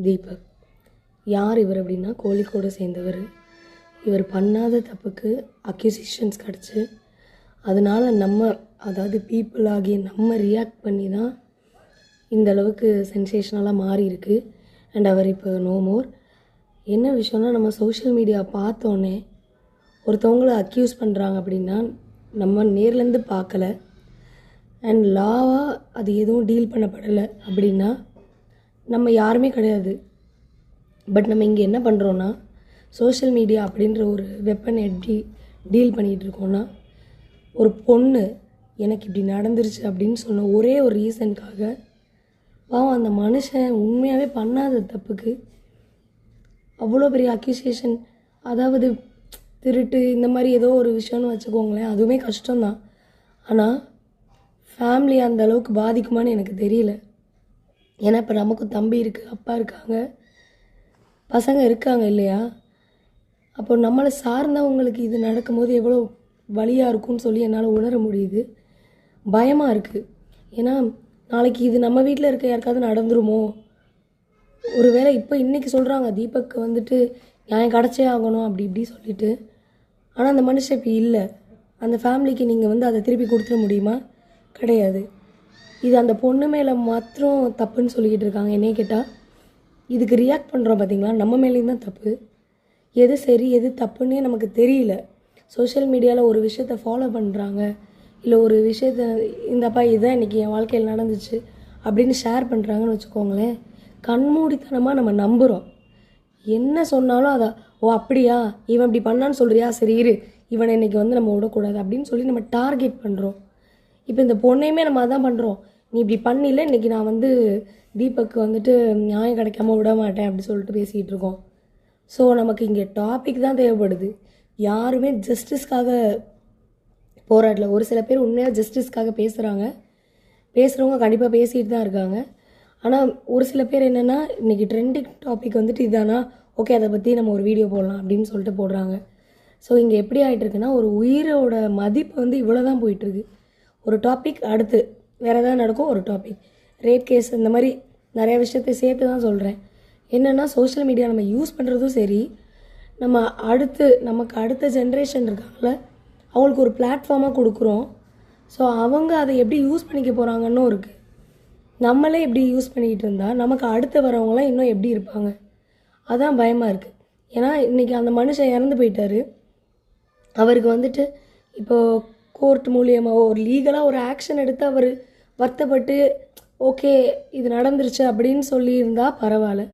தீபக். யார் இவர் அப்படின்னா, கோழிக்கோடு சேர்ந்தவர். இவர் பண்ணாத தப்புக்கு அக்யூசிஷன்ஸ் கிடச்சி, அதனால் அதாவது பீப்புள் ஆகிய நம்ம ரியாக்ட் பண்ணி தான் இந்த அளவுக்கு சென்சேஷனலாக மாறி இருக்கு. அண்ட் அவர் இப்போ நோ மோர். என்ன விஷயம்னா, நம்ம சோஷியல் மீடியா பார்த்தோன்னே ஒருத்தவங்களை அக்யூஸ் பண்ணுறாங்க அப்படின்னா நம்ம நேர்லேருந்து பார்க்கல, அண்ட் லாவாக அது எதுவும் டீல் பண்ணப்படலை அப்படின்னா நம்ம யாருமே கிடையாது. பட் நம்ம இங்கே என்ன பண்ணுறோன்னா, சோஷியல் மீடியா அப்படின்ற ஒரு வெப்பன் எப்படி டீல் பண்ணிகிட்டு இருக்கோன்னா, ஒரு பொண்ணு எனக்கு இப்படி நடந்துருச்சு அப்படின்னு சொன்ன ஒரே ஒரு ரீசனுக்காக பாவம் அந்த மனுஷன் உண்மையாகவே பண்ணாத தப்புக்கு அவ்வளோ பெரிய அக்யூசியேஷன், அதாவது திருட்டு இந்த மாதிரி ஏதோ ஒரு விஷயம்னு வச்சுக்கோங்களேன், அதுவுமே கஷ்டம்தான். ஆனால் ஃபேமிலி அந்த அளவுக்கு பாதிக்குமான்னு எனக்கு தெரியல. ஏன்னா இப்போ நமக்கும் தம்பி இருக்குது, அப்பா இருக்காங்க, பசங்க இருக்காங்க இல்லையா? அப்போ நம்மளை சார்ந்தவங்களுக்கு இது நடக்கும்போது எவ்வளோ வலியாக இருக்கும்னு சொல்லி என்னால் உணர முடியுது. பயமாக இருக்குது. ஏன்னா நாளைக்கு இது நம்ம வீட்டில் இருக்க யாருக்காவது நடந்துருமோ? ஒரு வேளை இப்போ இன்றைக்கி சொல்கிறாங்க தீபக் வந்துட்டு நியாயம் கிடச்சே ஆகணும் அப்படி இப்படி சொல்லிட்டு. ஆனால் அந்த மனுஷன் இப்போ இல்லை. அந்த ஃபேமிலிக்கு நீங்கள் அதை திருப்பி கொடுத்துட முடியுமா? கிடையாது. இது அந்த பொண்ணு மேலே மாத்திரம் தப்புன்னு சொல்லிக்கிட்டு இருக்காங்க. என்னையே கேட்டால் இதுக்கு ரியாக்ட் பண்ணுறோம் பார்த்தீங்களா, நம்ம மேலேயும் தான் தப்பு. எது சரி எது தப்புன்னே நமக்கு தெரியல. சோஷியல் மீடியாவில் ஒரு விஷயத்தை ஃபாலோ பண்ணுறாங்க, இல்லை ஒரு விஷயத்த இந்தப்பா இதுதான் இன்றைக்கி என் வாழ்க்கையில் நடந்துச்சு அப்படின்னு ஷேர் பண்ணுறாங்கன்னு வச்சுக்கோங்களேன், கண்மூடித்தனமாக நம்ம நம்புகிறோம். என்ன சொன்னாலும் அதை ஓ அப்படியா, இவன் இப்படி பண்ணான்னு சொல்கிறியா, சரி இரு இவனை இன்றைக்கி நம்ம விடக்கூடாது அப்படின்னு சொல்லி நம்ம டார்கெட் பண்ணுறோம். இப்போ இந்த பொண்ணையுமே நம்ம அதான் பண்ணுறோம். நீ இப்படி பண்ணில, இன்றைக்கி நான் தீபக்கு நியாயம் கிடைக்காம விட மாட்டேன் அப்படி சொல்லிட்டு பேசிகிட்டு இருக்கோம். ஸோ நமக்கு இங்கே டாபிக் தான் தேவைப்படுது. யாருமே ஜஸ்டிஸ்க்காக போராடல. ஒரு சில பேர் உண்மையாக ஜஸ்டிஸ்க்காக பேசுகிறவங்க கண்டிப்பாக பேசிகிட்டு தான் இருக்காங்க. ஆனால் ஒரு சில பேர் என்னென்னா, இன்றைக்கி ட்ரெண்டிங் டாபிக் இதானா, ஓகே அதை பற்றி நம்ம ஒரு வீடியோ போடலாம் அப்படின்னு சொல்லிட்டு போடுறாங்க. ஸோ இங்கே எப்படி ஆகிட்டுருக்குன்னா, ஒரு உயிரோட மதிப்பு இவ்வளோ தான் போயிட்டுருக்கு. ஒரு டாபிக் அடுத்து வேறு எதாவது நடக்கும், ஒரு டாபிக் ரேப் கேஸ், இந்த மாதிரி நிறையா விஷயத்தை சேர்த்து தான் சொல்கிறேன். என்னென்னா, சோஷியல் மீடியா நம்ம யூஸ் பண்ணுறதும் சரி, நமக்கு அடுத்த ஜென்ரேஷன் இருக்காங்கள, அவங்களுக்கு ஒரு பிளாட்ஃபார்மாக கொடுக்குறோம். ஸோ அவங்க அதை எப்படி யூஸ் பண்ணிக்க போகிறாங்கன்னு இருக்குது. நம்மளே எப்படி யூஸ் பண்ணிக்கிட்டு இருந்தால் நமக்கு அடுத்து வரவங்களாம் இன்னும் எப்படி இருப்பாங்க, அதான் பயமாக இருக்குது. ஏன்னா இன்றைக்கி அந்த மனுஷன் இறந்து போயிட்டார். அவருக்கு இப்போது கோர்ட் மூலியமாக ஒரு லீகலாக ஒரு ஆக்ஷன் எடுத்து அவர் வருத்தப்பட்டு ஓகே இது நடந்துருச்சு அப்படின்னு சொல்லியிருந்தால் பரவாயில்ல.